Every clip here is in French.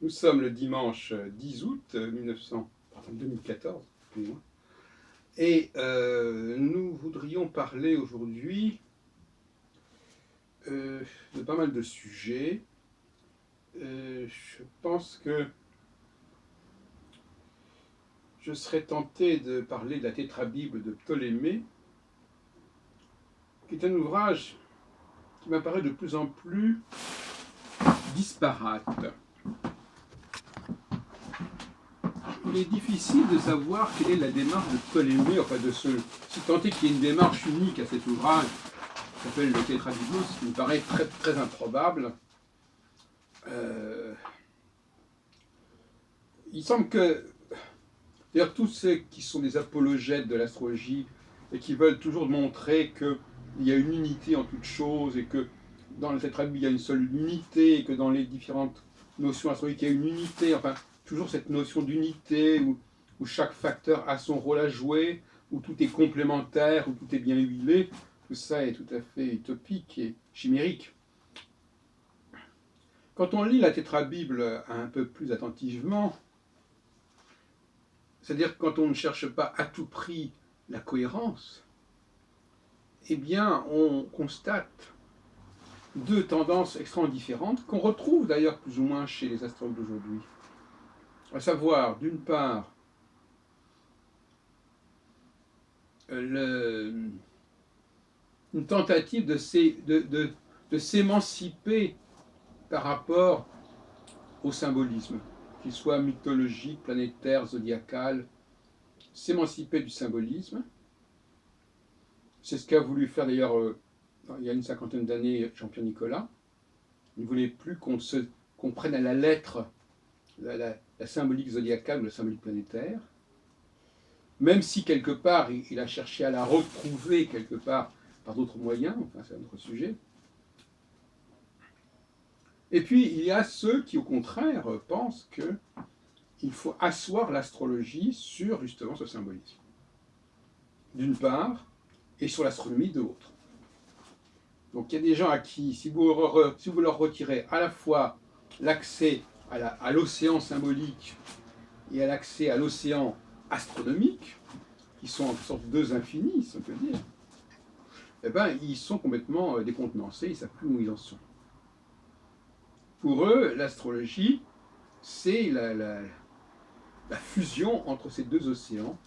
Nous sommes le dimanche 10 août 2014, excusez-moi, et nous voudrions parler aujourd'hui de pas mal de sujets. Je pense que je serais tenté de parler de la Tétrabible de Ptolémée, qui est un ouvrage qui m'apparaît de plus en plus disparate. Il est difficile de savoir quelle est la démarche de Ptolémée, enfin si tant est qu'il y ait une démarche unique à cet ouvrage, qui s'appelle le Tétrabiblos, ce qui me paraît très, très improbable. Il semble que, d'ailleurs, tous ceux qui sont des apologètes de l'astrologie et qui veulent toujours montrer qu'il y a une unité en toute chose et que dans le Tétrabiblos, il y a une seule unité et que dans les différentes notions astrologiques, il y a une unité, enfin, toujours cette notion d'unité où chaque facteur a son rôle à jouer, où tout est complémentaire, où tout est bien huilé, tout ça est tout à fait utopique et chimérique. Quand on lit la Tétrabible un peu plus attentivement, c'est-à-dire quand on ne cherche pas à tout prix la cohérence, eh bien on constate deux tendances extrêmement différentes qu'on retrouve d'ailleurs plus ou moins chez les astrologues d'aujourd'hui. À savoir, d'une part, une tentative de s'émanciper par rapport au symbolisme, qu'il soit mythologique, planétaire, zodiacal, s'émanciper du symbolisme. C'est ce qu'a voulu faire d'ailleurs, il y a une cinquantaine d'années, Jean-Pierre Nicolas. Il ne voulait plus qu'on prenne à la lettre la symbolique zodiacale ou la symbolique planétaire, même si quelque part il a cherché à la retrouver quelque part par d'autres moyens, enfin c'est un autre sujet. Et puis il y a ceux qui au contraire pensent qu'il faut asseoir l'astrologie sur justement ce symbolisme, d'une part, et sur l'astronomie de l'autre. Donc il y a des gens à qui, si vous leur retirez à la fois l'accès à l'océan symbolique et à l'accès à l'océan astronomique, qui sont en sorte deux infinis, si on peut dire, eh ben, ils sont complètement décontenancés, ils ne savent plus où ils en sont. Pour eux, l'astrologie, c'est la fusion entre ces deux océans,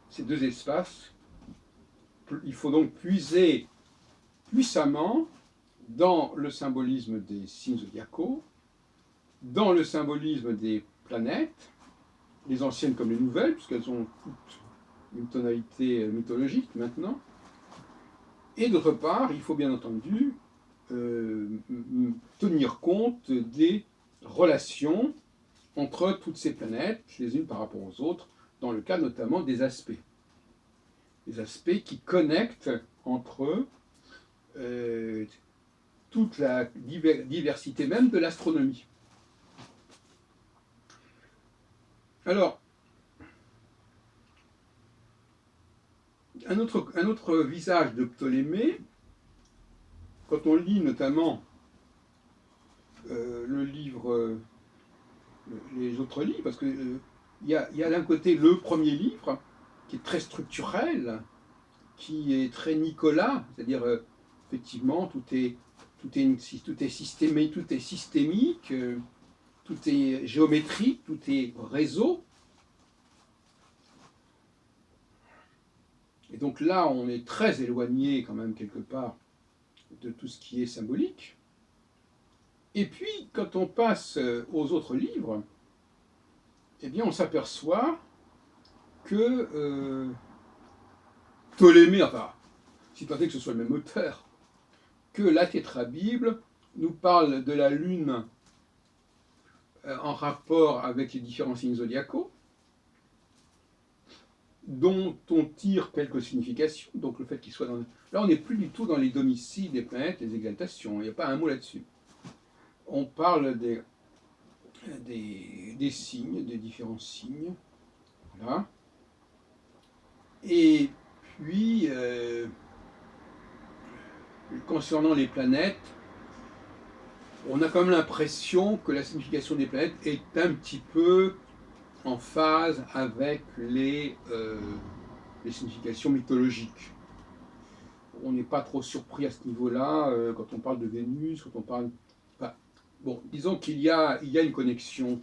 ces deux espaces. Il faut donc puiser puissamment dans le symbolisme des signes zodiacaux, dans le symbolisme des planètes, les anciennes comme les nouvelles, puisqu'elles ont toutes une tonalité mythologique maintenant. Et d'autre part, il faut bien entendu tenir compte des relations entre toutes ces planètes, les unes par rapport aux autres, dans le cas notamment des aspects. Les aspects qui connectent entre eux toute la diversité même de l'astronomie. Alors, un autre visage de Ptolémée, quand on lit notamment le livre, les autres livres, parce qu'il y a d'un côté le premier livre, qui est très structurel, qui est très Nicolas, c'est-à-dire effectivement tout est systémique, tout est géométrique, tout est réseau. Et donc là, on est très éloigné quand même quelque part de tout ce qui est symbolique. Et puis, quand on passe aux autres livres, eh bien, on s'aperçoit que Ptolémée, enfin, si tant est que ce soit le même auteur, que la Tétrabible nous parle de la Lune en rapport avec les différents signes zodiacaux, dont on tire quelques significations, donc le fait qu'il soit dans... Là, on n'est plus du tout dans les domiciles des planètes, les exaltations, il n'y a pas un mot là-dessus. On parle des signes, des différents signes, voilà. Et puis, concernant les planètes, on a quand même l'impression que la signification des planètes est un petit peu en phase avec les significations mythologiques. On n'est pas trop surpris à ce niveau-là quand on parle de Vénus, quand on parle... Enfin, bon, disons qu'il y a une connexion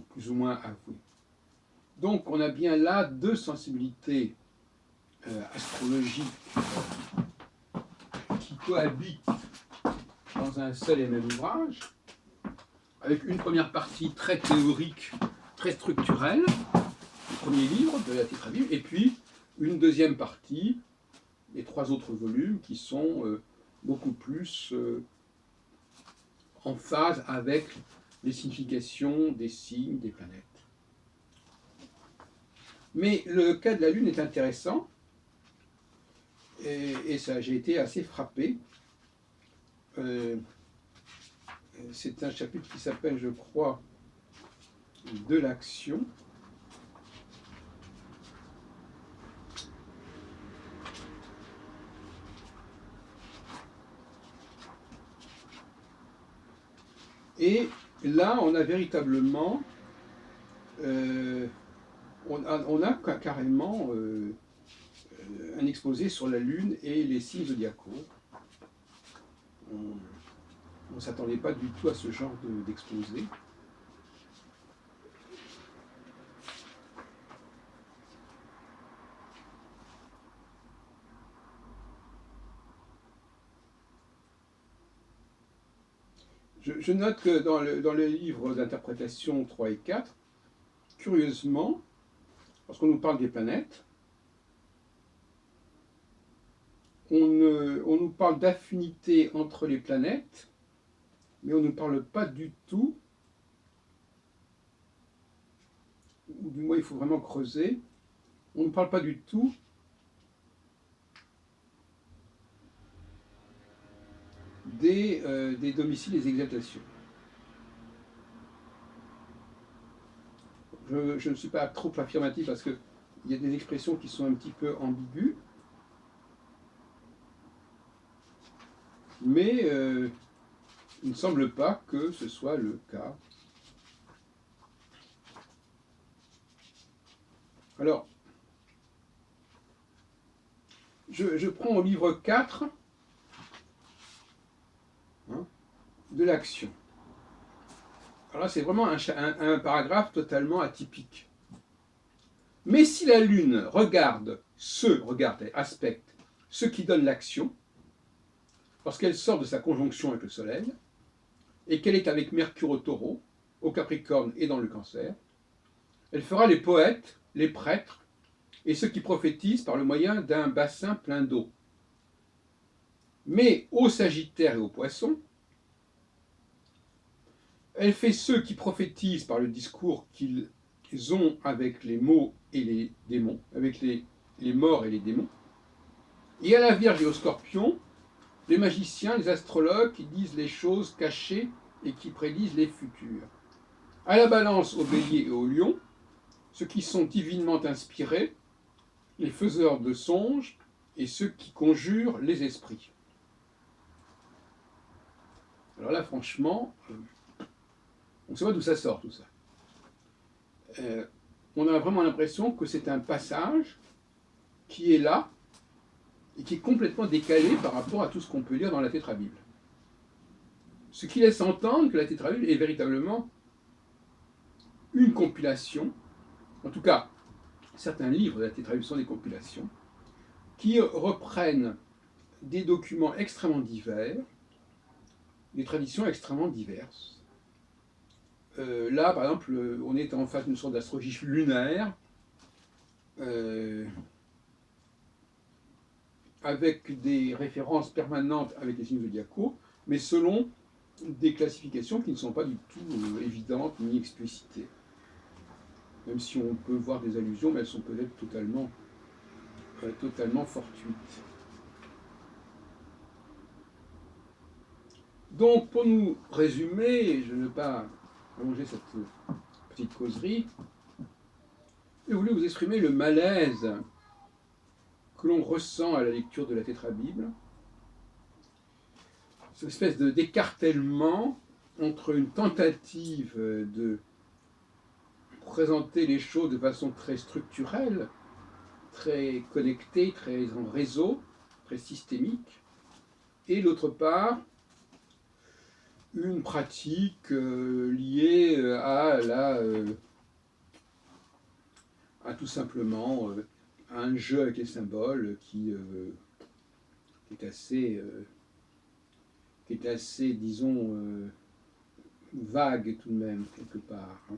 plus ou moins avouée. Donc on a bien là deux sensibilités astrologiques qui cohabitent dans un seul et même ouvrage, avec une première partie très théorique, très structurelle, le premier livre de la Tétrabible, et puis une deuxième partie, les 3 autres volumes, qui sont beaucoup plus en phase avec les significations des signes, des planètes. Mais le cas de la Lune est intéressant, et ça, j'ai été assez frappé. C'est un chapitre qui s'appelle, je crois, de l'action. Et là, on a véritablement, on a carrément un exposé sur la Lune et les signes zodiacaux. On ne s'attendait pas du tout à ce genre d'exposé. Je note que dans le livre d'interprétation 3 et 4, curieusement, lorsqu'on nous parle des planètes, on nous parle d'affinité entre les planètes, mais on ne parle pas du tout, ou du moins il faut vraiment creuser, on ne parle pas du tout des domiciles et des exaltations. Je ne suis pas trop affirmatif parce qu'il y a des expressions qui sont un petit peu ambiguës, mais il ne semble pas que ce soit le cas. Alors, je prends au livre 4 de l'action. Alors là, c'est vraiment un paragraphe totalement atypique. Mais si la Lune regarde, aspecte ce qui donne l'action, lorsqu'elle sort de sa conjonction avec le Soleil, et qu'elle est avec Mercure au Taureau, au Capricorne et dans le Cancer, elle fera les poètes, les prêtres, et ceux qui prophétisent par le moyen d'un bassin plein d'eau. Mais au Sagittaire et au Poisson, elle fait ceux qui prophétisent par le discours qu'ils ont avec les mots et les démons, avec les morts et les démons. Et à la Vierge et au Scorpion, les magiciens, les astrologues qui disent les choses cachées et qui prédisent les futurs. À la Balance, au Bélier et au Lion, ceux qui sont divinement inspirés, les faiseurs de songes et ceux qui conjurent les esprits. Alors là, franchement, on ne sait pas d'où ça sort tout ça. On a vraiment l'impression que c'est un passage qui est là et qui est complètement décalé par rapport à tout ce qu'on peut lire dans la Tétrabible. Ce qui laisse entendre que la Tétrabible est véritablement une compilation, en tout cas, certains livres de la Tétrabible sont des compilations, qui reprennent des documents extrêmement divers, des traditions extrêmement diverses. Là, par exemple, on est en face d'une sorte d'astrologie lunaire, avec des références permanentes avec les signes zodiacaux, mais selon des classifications qui ne sont pas du tout évidentes ni explicitées. Même si on peut voir des allusions, mais elles sont peut-être totalement fortuites. Donc, pour nous résumer, je ne vais pas allonger cette petite causerie, je voulais vous exprimer le malaise que l'on ressent à la lecture de la Tétrabible, cette espèce d'écartèlement entre une tentative de présenter les choses de façon très structurelle, très connectée, très en réseau, très systémique, et d'autre part, une pratique liée à tout simplement un jeu avec les symboles qui est assez, disons, vague tout de même, quelque part. Hein.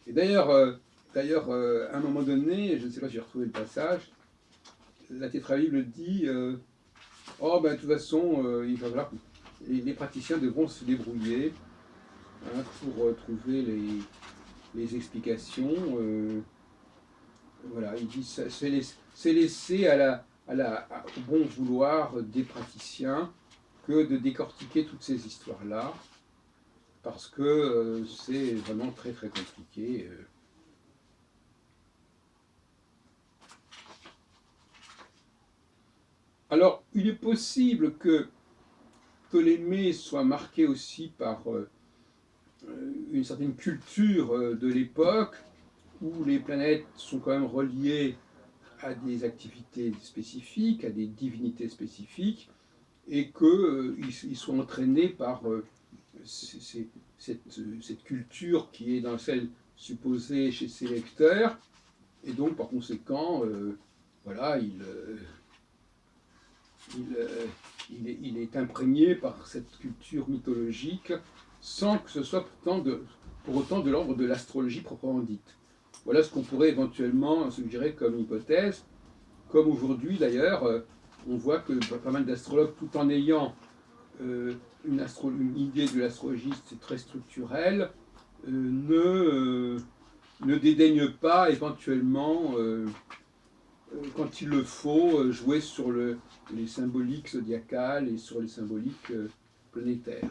Et d'ailleurs, à un moment donné, je ne sais pas si j'ai retrouvé le passage, la Tétrabible dit oh, ben, de toute façon, il va falloir que les praticiens devront se débrouiller hein, pour trouver les explications. Voilà, il dit c'est laissé au bon vouloir des praticiens que de décortiquer toutes ces histoires-là, parce que c'est vraiment très très compliqué. Alors, il est possible que Ptolémée soit marqué aussi par une certaine culture de l'époque, où les planètes sont quand même reliées à des activités spécifiques, à des divinités spécifiques, et qu'ils soient entraînés par cette culture qui est dans celle supposée chez ses lecteurs, et donc par conséquent, voilà, il est imprégné par cette culture mythologique sans que ce soit pour autant de l'ordre de l'astrologie proprement dite. Voilà ce qu'on pourrait éventuellement suggérer comme hypothèse, comme aujourd'hui d'ailleurs, on voit que pas mal d'astrologues, tout en ayant une idée de l'astrologie très structurelle, ne dédaignent pas éventuellement, quand il le faut, jouer sur les symboliques zodiacales et sur les symboliques planétaires.